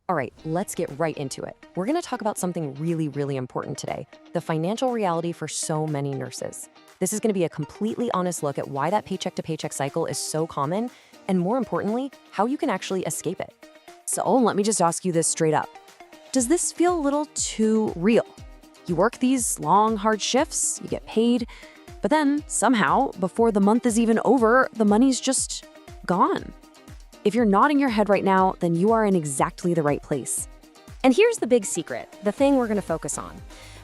All right, let's get right into it. We're going to talk about something really, really important today, the financial reality for so many nurses. This is going to be a completely honest look at why that paycheck to paycheck cycle is so common, and more importantly, how you can actually escape it. So let me just ask you this straight up. Does this feel a little too real? You work these long, hard shifts, you get paid, but then somehow, before the month is even over, the money's just gone. If you're nodding your head right now, then you are in exactly the right place. And here's the big secret, the thing we're going to focus on.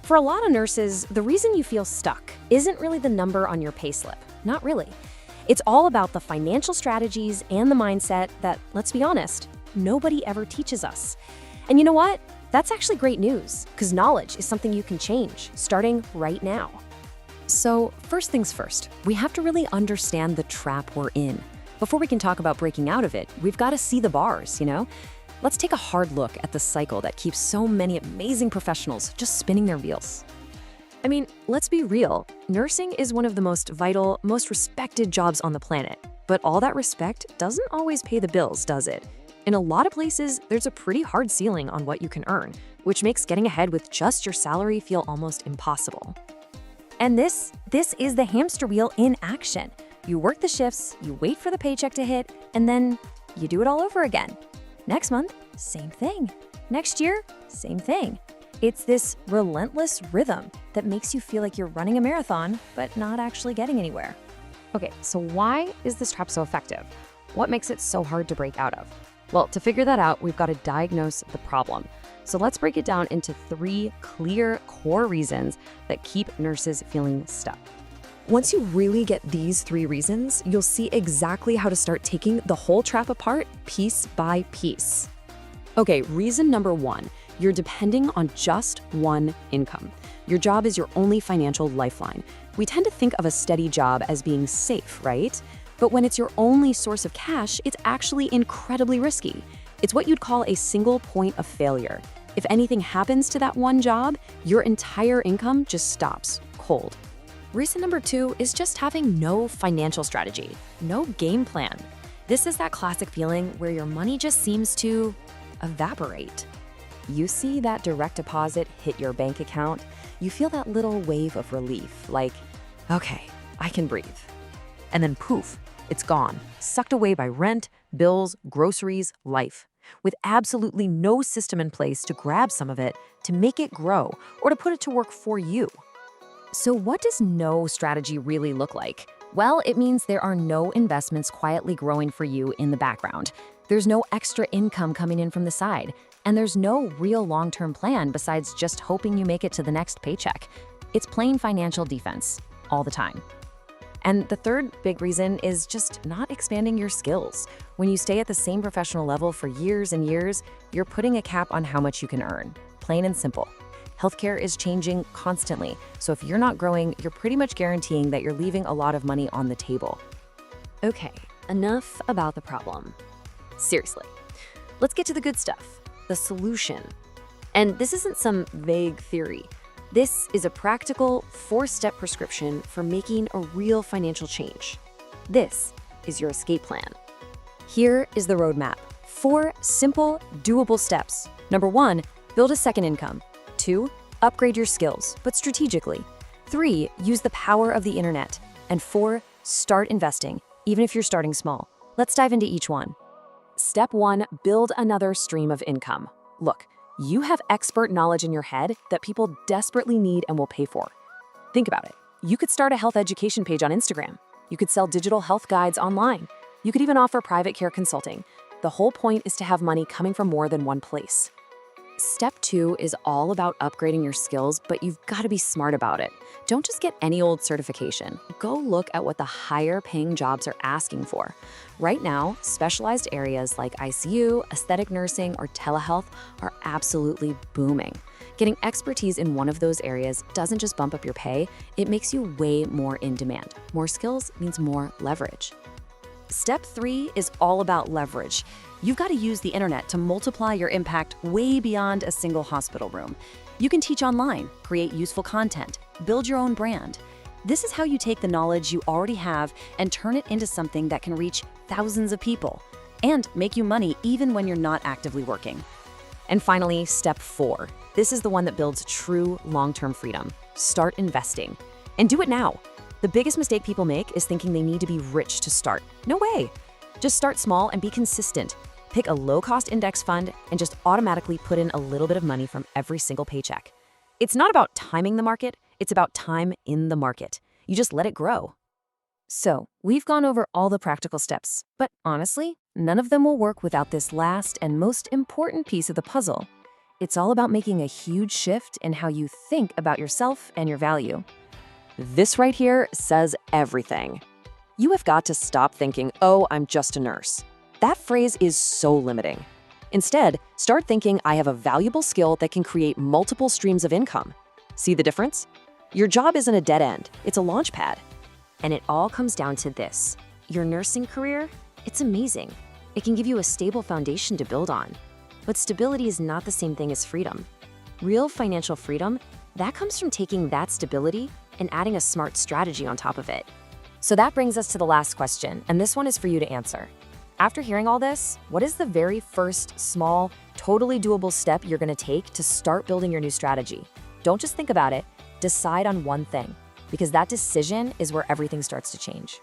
For a lot of nurses, the reason you feel stuck isn't really the number on your payslip. Not really. It's all about the financial strategies and the mindset that, let's be honest, nobody ever teaches us. And you know what? That's actually great news, because knowledge is something you can change, starting right now. So first things first, we have to really understand the trap we're in. Before we can talk about breaking out of it, we've got to see the bars, you know? Let's take a hard look at the cycle that keeps so many amazing professionals just spinning their wheels. I mean, let's be real. Nursing is one of the most vital, most respected jobs on the planet. But all that respect doesn't always pay the bills, does it? In a lot of places, there's a pretty hard ceiling on what you can earn, which makes getting ahead with just your salary feel almost impossible. And this is the hamster wheel in action. You work the shifts, you wait for the paycheck to hit, and then you do it all over again. Next month, same thing. Next year, same thing. It's this relentless rhythm that makes you feel like you're running a marathon, but not actually getting anywhere. Okay, so why is this trap so effective? What makes it so hard to break out of? Well, to figure that out, we've got to diagnose the problem. So let's break it down into 3 clear core reasons that keep nurses feeling stuck. Once you really get these 3 reasons, you'll see exactly how to start taking the whole trap apart piece by piece. Okay, reason number 1, you're depending on just one income. Your job is your only financial lifeline. We tend to think of a steady job as being safe, right? But when it's your only source of cash, it's actually incredibly risky. It's what you'd call a single point of failure. If anything happens to that one job, your entire income just stops cold. Reason number 2 is just having no financial strategy, no game plan. This is that classic feeling where your money just seems to evaporate. You see that direct deposit hit your bank account, you feel that little wave of relief, like, okay, I can breathe. And then poof, it's gone, sucked away by rent, bills, groceries, life, with absolutely no system in place to grab some of it, to make it grow, or to put it to work for you. So what does no strategy really look like? Well, it means there are no investments quietly growing for you in the background. There's no extra income coming in from the side, and there's no real long-term plan besides just hoping you make it to the next paycheck. It's plain financial defense, all the time. And the third big reason is just not expanding your skills. When you stay at the same professional level for years and years, you're putting a cap on how much you can earn. Plain and simple. Healthcare is changing constantly, so if you're not growing, you're pretty much guaranteeing that you're leaving a lot of money on the table. Okay, enough about the problem. Seriously, let's get to the good stuff, the solution. And this isn't some vague theory. This is a practical 4-step prescription for making a real financial change. This is your escape plan. Here is the roadmap. 4 simple, doable steps. Number 1, build a second income. 2, upgrade your skills, but strategically. 3, use the power of the internet. And 4, start investing, even if you're starting small. Let's dive into each one. Step 1, build another stream of income. Look, you have expert knowledge in your head that people desperately need and will pay for. Think about it. You could start a health education page on Instagram. You could sell digital health guides online. You could even offer private care consulting. The whole point is to have money coming from more than one place. Step 2 is all about upgrading your skills, but you've got to be smart about it. Don't just get any old certification. Go look at what the higher paying jobs are asking for. Right now, specialized areas like ICU, aesthetic nursing, or telehealth are absolutely booming. Getting expertise in one of those areas doesn't just bump up your pay, it makes you way more in demand. More skills means more leverage. Step 3 is all about leverage. You've got to use the internet to multiply your impact way beyond a single hospital room. You can teach online, create useful content, build your own brand. This is how you take the knowledge you already have and turn it into something that can reach thousands of people and make you money even when you're not actively working. And finally, step 4. This is the one that builds true long-term freedom. Start investing. And do it now. The biggest mistake people make is thinking they need to be rich to start. No way. Just start small and be consistent. Pick a low-cost index fund and just automatically put in a little bit of money from every single paycheck. It's not about timing the market, it's about time in the market. You just let it grow. So, we've gone over all the practical steps, but honestly, none of them will work without this last and most important piece of the puzzle. It's all about making a huge shift in how you think about yourself and your value. This right here says everything. You have got to stop thinking, oh, I'm just a nurse. That phrase is so limiting. Instead, start thinking, I have a valuable skill that can create multiple streams of income. See the difference? Your job isn't a dead end, it's a launch pad. And it all comes down to this. Your nursing career, it's amazing. It can give you a stable foundation to build on. But stability is not the same thing as freedom. Real financial freedom, that comes from taking that stability and adding a smart strategy on top of it. So that brings us to the last question, and this one is for you to answer. After hearing all this, what is the very first, small, totally doable step you're gonna take to start building your new strategy? Don't just think about it, decide on one thing, because that decision is where everything starts to change.